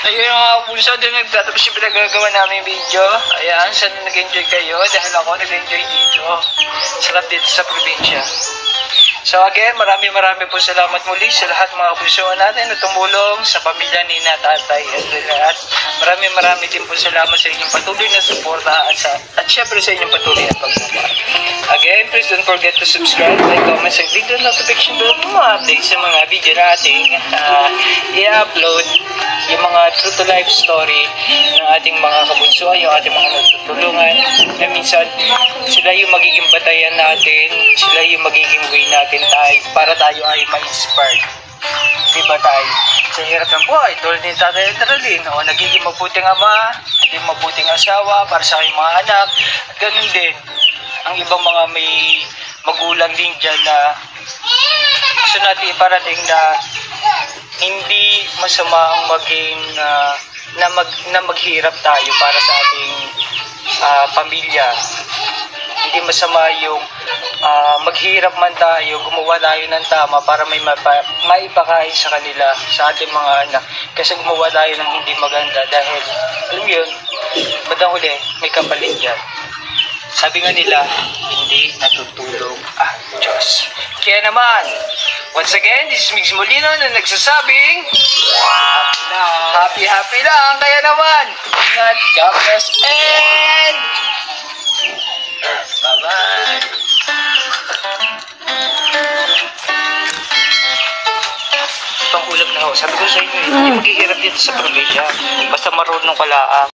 Ayun mga puso, doon nagtatapos yung pinagagawa namin video. Ayan, sana nag-enjoy kayo dahil ako nag-enjoy dito. Sarap dito sa probinsya. So again, marami po salamat muli sa lahat mga puso natin na tumulong sa pamilya ni Tatay at marami din po salamat sa inyong patuloy na suporta at syempre sa inyong patuloy na pagmamahal. Again, please don't forget to subscribe, like, comment, and click the notification bell para ma-update sa mga video nating i-upload yung mga true to life story ng ating mga kabunsuan, yung ating mga nagtutulungan na minsan sila yung magiging batayan natin, sila yung magiging way natin tayo para tayo ay ma-inspired. Diba tayo? Sa hirap ng buhay, tulad ni Tatay Edralin, o nagiging mabuting ama, nagiging mabuting asawa para sa kanyang mga anak, at ganun din ang ibang mga may magulang din dyan na gusto natin iparating na hindi masama ang maging na maghirap tayo para sa ating pamilya. Hindi masama yung maghirap man tayo, gumawa tayo ng tama para may maipakain sa kanila, sa ating mga anak. Kasi gumawa tayo ng hindi maganda dahil, alam yun, badang huli, may kapalit yan. Sabi nga nila, hindi natutulog ang Diyos. Kaya naman, once again, this is Migs Molino na nagsasabing, happy lang. Kaya naman, ingat, God bless, and bye-bye. Itong ulam na ho, sabi ko sa inyo, hindi maghihirap dito sa probinsya. Basta marunong ka lang.